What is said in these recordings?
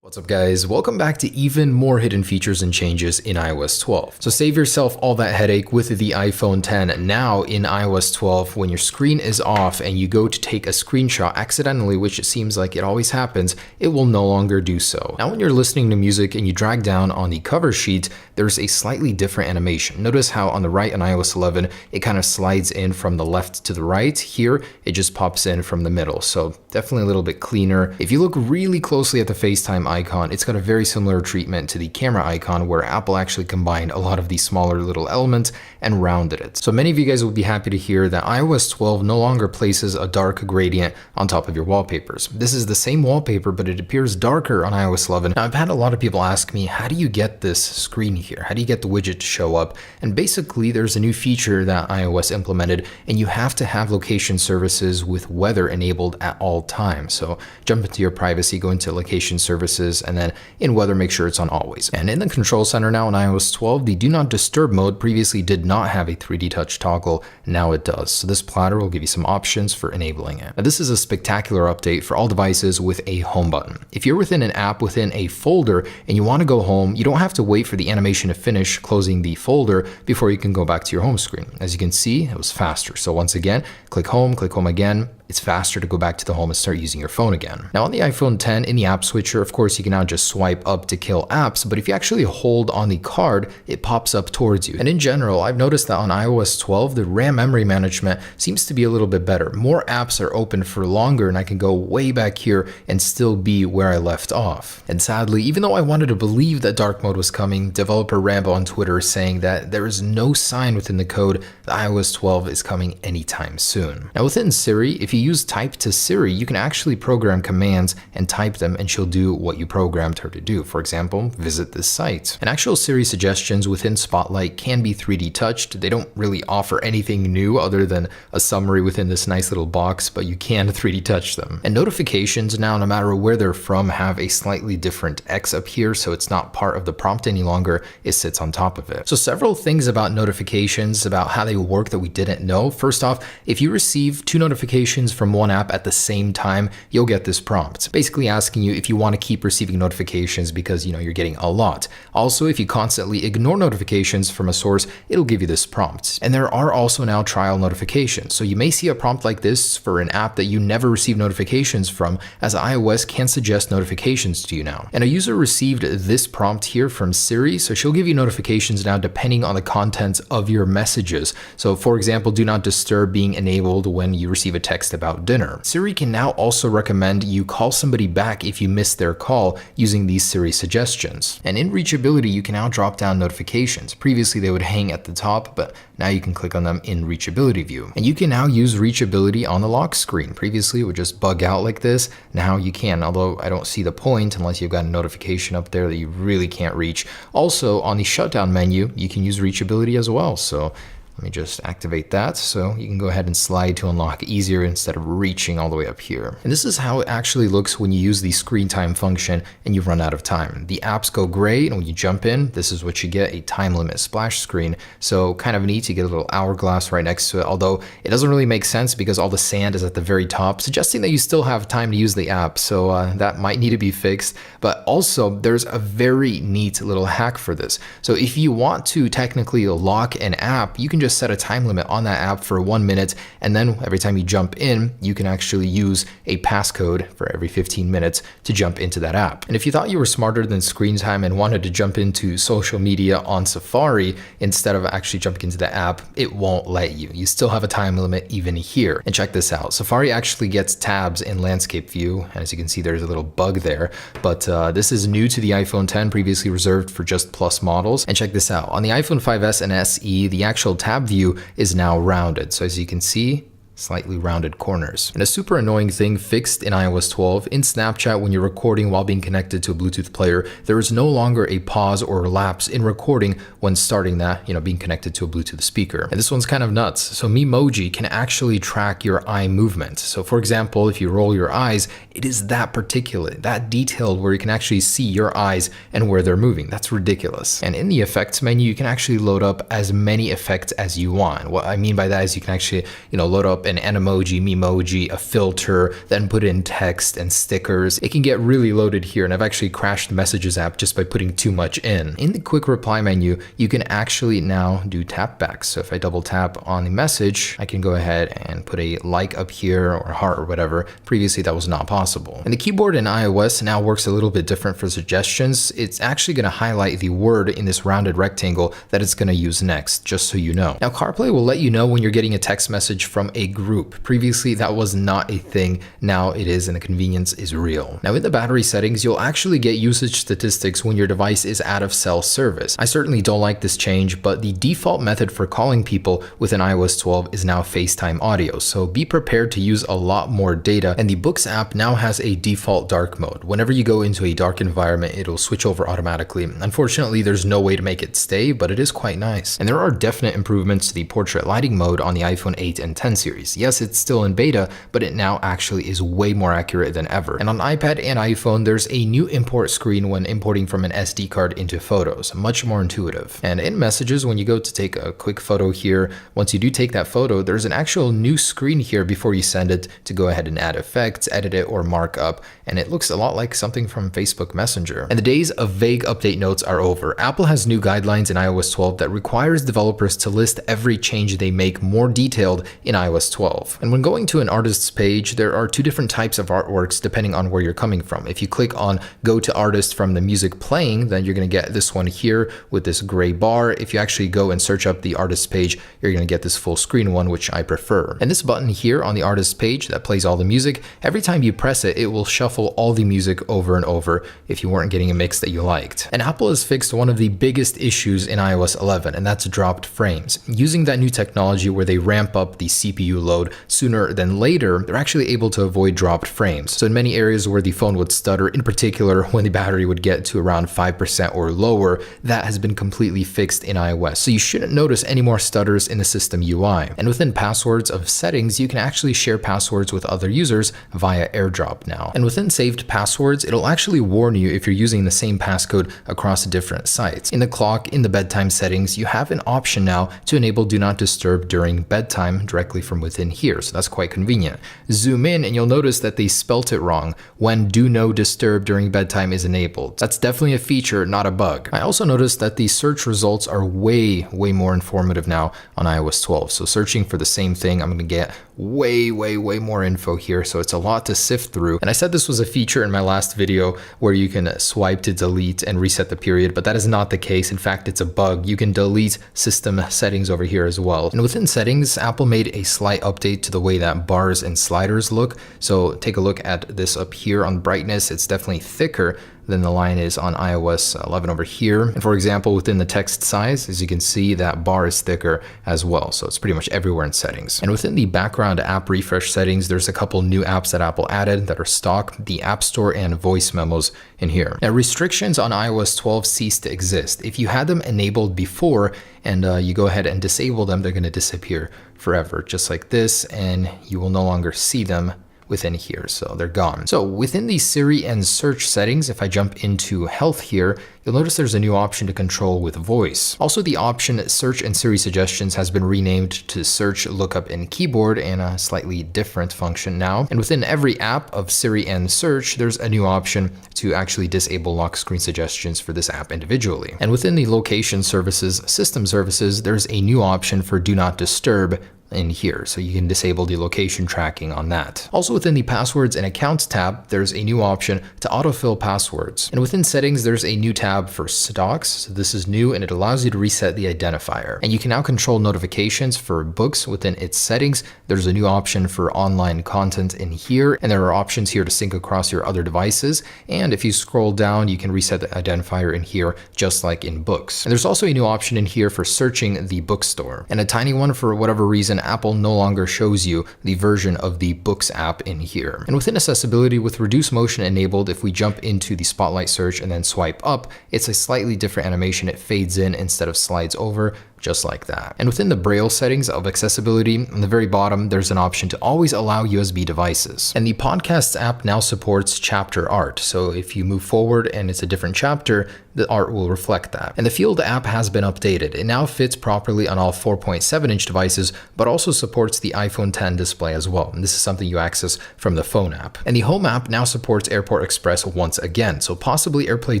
What's up guys, welcome back to even more hidden features and changes in iOS 12. So save yourself all that headache with the iPhone 10 now in iOS 12. When your screen is off and you go to take a screenshot accidentally, which it seems like it always happens, it will no longer do so. Now when you're listening to music and you drag down on the cover sheet, there's a slightly different animation. Notice how on the right on iOS 11, it kind of slides in from the left to the right. Here, it just pops in from the middle. So definitely a little bit cleaner. If you look really closely at the FaceTime icon, it's got a very similar treatment to the camera icon where Apple actually combined a lot of these smaller little elements and rounded it. So many of you guys will be happy to hear that iOS 12 no longer places a dark gradient on top of your wallpapers. This is the same wallpaper, but it appears darker on iOS 11. Now, I've had a lot of people ask me, how do you get this screen here? How do you get the widget to show up? And basically, there's a new feature that iOS implemented, and you have to have location services with weather enabled at all times. So jump into your privacy, go into location services, and then in weather, make sure it's on always. And in the control center now in iOS 12, the do not disturb mode previously did not have a 3D touch toggle. Now it does. So this platter will give you some options for enabling it. Now, this is a spectacular update for all devices with a home button. If you're within an app within a folder and you want to go home, you don't have to wait for the animation to finish closing the folder before you can go back to your home screen. As you can see, it was faster. So once again, click home again. It's faster to go back to the home and start using your phone again. Now on the iPhone 10 in the app switcher, of course, you can now just swipe up to kill apps, but if you actually hold on the card, it pops up towards you. And in general, I've noticed that on iOS 12, the RAM memory management seems to be a little bit better. More apps are open for longer and I can go way back here and still be where I left off. And sadly, even though I wanted to believe that dark mode was coming, developer Rambo on Twitter is saying that there is no sign within the code that iOS 12 is coming anytime soon. Now within Siri, if you use type to Siri, you can actually program commands and type them and she'll do what you programmed her to do. For example, visit this site. And actual Siri suggestions within Spotlight can be 3D touched. They don't really offer anything new other than a summary within this nice little box, but you can 3D touch them. And notifications now, no matter where they're from, have a slightly different X up here, so it's not part of the prompt any longer, it sits on top of it. So several things about notifications, about how they work that we didn't know. First off, if you receive 2 notifications from one app at the same time, you'll get this prompt, basically asking you if you want to keep receiving notifications because you're getting a lot. Also, if you constantly ignore notifications from a source, it'll give you this prompt. And there are also now trial notifications. So you may see a prompt like this for an app that you never receive notifications from, as iOS can suggest notifications to you now. And a user received this prompt here from Siri, so she'll give you notifications now depending on the contents of your messages. So for example, do not disturb being enabled when you receive a text about dinner. Siri can now also recommend you call somebody back if you missed their call using these Siri suggestions. And in reachability, you can now drop down notifications. Previously, they would hang at the top, but now you can click on them in reachability view. And you can now use reachability on the lock screen. Previously, it would just bug out like this. Now you can, although I don't see the point unless you've got a notification up there that you really can't reach. Also, on the shutdown menu, you can use reachability as well. So let me just activate that so you can go ahead and slide to unlock easier instead of reaching all the way up here. And this is how it actually looks when you use the screen time function and you run out of time. The apps go gray, and when you jump in, this is what you get, a time limit splash screen. So kind of neat to get a little hourglass right next to it, although it doesn't really make sense because all the sand is at the very top, suggesting that you still have time to use the app. So that might need to be fixed. But also there's a very neat little hack for this. So if you want to technically lock an app, you can just set a time limit on that app for 1 minute, and then every time you jump in, you can actually use a passcode for every 15 minutes to jump into that app. And if you thought you were smarter than screen time and wanted to jump into social media on Safari instead of actually jumping into the app, it won't let you. You still have a time limit even here. And check this out. Safari actually gets tabs in landscape view. And as you can see, there's a little bug there, but this is new to the iPhone 10, previously reserved for just Plus models. And check this out. On the iPhone 5S and SE, the actual tab view is now rounded. So as you can see, slightly rounded corners. And a super annoying thing fixed in iOS 12, in Snapchat when you're recording while being connected to a Bluetooth player, there is no longer a pause or lapse in recording when starting that, being connected to a Bluetooth speaker. And this one's kind of nuts. So Memoji can actually track your eye movement. So for example, if you roll your eyes, it is that particular, that detailed where you can actually see your eyes and where they're moving. That's ridiculous. And in the effects menu, you can actually load up as many effects as you want. What I mean by that is you can actually, load up up an Animoji, Memoji, a filter, then put in text and stickers. It can get really loaded here, and I've actually crashed the Messages app just by putting too much in. In the quick reply menu, you can actually now do tap back. So if I double tap on the message, I can go ahead and put a like up here or heart or whatever. Previously, that was not possible. And the keyboard in iOS now works a little bit different for suggestions. It's actually going to highlight the word in this rounded rectangle that it's going to use next, just so you know. Now, CarPlay will let you know when you're getting a text message from a group. Previously, that was not a thing. Now it is, and the convenience is real. Now, in the battery settings, you'll actually get usage statistics when your device is out of cell service. I certainly don't like this change, but the default method for calling people within iOS 12 is now FaceTime audio, so be prepared to use a lot more data. And the Books app now has a default dark mode. Whenever you go into a dark environment, it'll switch over automatically. Unfortunately, there's no way to make it stay, but it is quite nice. And there are definite improvements to the portrait lighting mode on the iPhone 8 and 10 series. Yes, it's still in beta, but it now actually is way more accurate than ever. And on iPad and iPhone, there's a new import screen when importing from an SD card into Photos, much more intuitive. And in Messages, when you go to take a quick photo here, once you do take that photo, there's an actual new screen here before you send it to go ahead and add effects, edit it, or mark up. And it looks a lot like something from Facebook Messenger. And the days of vague update notes are over. Apple has new guidelines in iOS 12 that requires developers to list every change they make more detailed in iOS 12. And when going to an artist's page, there are two different types of artworks depending on where you're coming from. If you click on Go to Artist from the music playing, then you're going to get this one here with this gray bar. If you actually go and search up the artist's page, you're going to get this full screen one, which I prefer. And this button here on the artist's page that plays all the music, every time you press it, it will shuffle all the music over and over if you weren't getting a mix that you liked. And Apple has fixed one of the biggest issues in iOS 11, and that's dropped frames. Using that new technology where they ramp up the CPU load sooner than later, they're actually able to avoid dropped frames. So in many areas where the phone would stutter, in particular when the battery would get to around 5% or lower, that has been completely fixed in iOS. So you shouldn't notice any more stutters in the system UI. And within passwords of settings, you can actually share passwords with other users via AirDrop now. And within saved passwords, it'll actually warn you if you're using the same passcode across different sites. In the clock, in the bedtime settings, you have an option now to enable Do Not Disturb during bedtime directly from within here. So that's quite convenient. Zoom in and you'll notice that they spelt it wrong when Do No Disturb during bedtime is enabled. That's definitely a feature, not a bug. I also noticed that the search results are way more informative now on iOS 12. So searching for the same thing, I'm going to get way more info here. So it's a lot to sift through. And I said this was a feature in my last video where you can swipe to delete and reset the period, but that is not the case. In fact, it's a bug. You can delete system settings over here as well. And within settings, Apple made a slight update to the way that bars and sliders look. So take a look at this up here on brightness. It's definitely thicker than the line is on iOS 11 over here. And for example, within the text size, as you can see, that bar is thicker as well. So it's pretty much everywhere in settings. And within the background app refresh settings, there's a couple new apps that Apple added that are stock, the App Store and voice memos in here. Now, restrictions on iOS 12 cease to exist. If you had them enabled before and you go ahead and disable them, they're going to disappear forever, just like this, and you will no longer see them within here, so they're gone. So within the Siri and search settings, if I jump into health here, you'll notice there's a new option to control with voice. Also, the option search and Siri suggestions has been renamed to search, lookup, and keyboard, and a slightly different function now. And within every app of Siri and search, there's a new option to actually disable lock screen suggestions for this app individually. And within the location services, system services, there's a new option for do not disturb in here, so you can disable the location tracking on that. Also within the passwords and accounts tab, there's a new option to autofill passwords. And within settings, there's a new tab for stocks. So this is new and it allows you to reset the identifier. And you can now control notifications for books within its settings. There's a new option for online content in here, and there are options here to sync across your other devices. And if you scroll down, you can reset the identifier in here, just like in books. And there's also a new option in here for searching the bookstore, and a tiny one for whatever reason Apple no longer shows you the version of the Books app in here. And within accessibility, with reduced motion enabled, if we jump into the spotlight search and then swipe up, it's a slightly different animation. It fades in instead of slides over, just like that. And within the Braille settings of accessibility, on the very bottom, there's an option to always allow USB devices. And the Podcasts app now supports chapter art. So if you move forward and it's a different chapter, the art will reflect that. And the Field app has been updated. It now fits properly on all 4.7-inch devices, but also supports the iPhone X display as well. And this is something you access from the phone app. And the Home app now supports Airport Express once again, so possibly AirPlay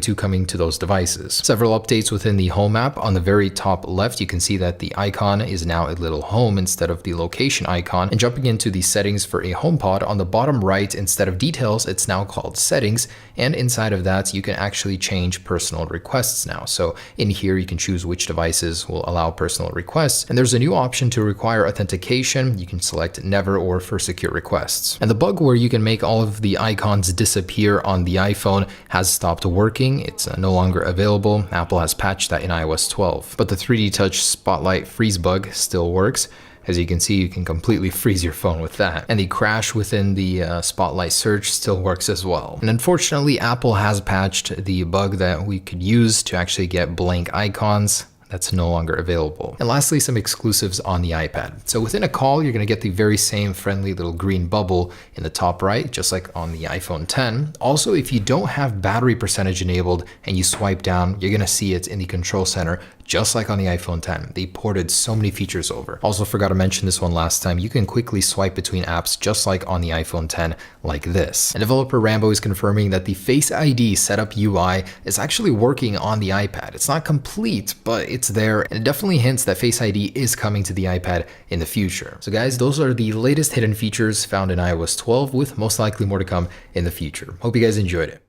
2 coming to those devices. Several updates within the Home app. On the very top left, you can see that the icon is now a little home instead of the location icon. And jumping into the settings for a HomePod, on the bottom right, instead of details, it's now called settings. And inside of that, you can actually change personal requests now. So in here, you can choose which devices will allow personal requests. And there's a new option to require authentication. You can select never or for secure requests. And the bug where you can make all of the icons disappear on the iPhone has stopped working. It's no longer available. Apple has patched that in iOS 12. But the 3D Touch Spotlight freeze bug still works. As you can see, you can completely freeze your phone with that. And the crash within the Spotlight search still works as well. And unfortunately, Apple has patched the bug that we could use to actually get blank icons. That's no longer available. And lastly, some exclusives on the iPad. So within a call, you're gonna get the very same friendly little green bubble in the top right, just like on the iPhone X. Also, if you don't have battery percentage enabled and you swipe down, you're gonna see it in the control center, just like on the iPhone X. They ported so many features over. Also forgot to mention this one last time. You can quickly swipe between apps just like on the iPhone X, like this. And developer Rambo is confirming that the Face ID setup UI is actually working on the iPad. It's not complete, but it's there, and it definitely hints that Face ID is coming to the iPad in the future. So guys, those are the latest hidden features found in iOS 12, with most likely more to come in the future. Hope you guys enjoyed it.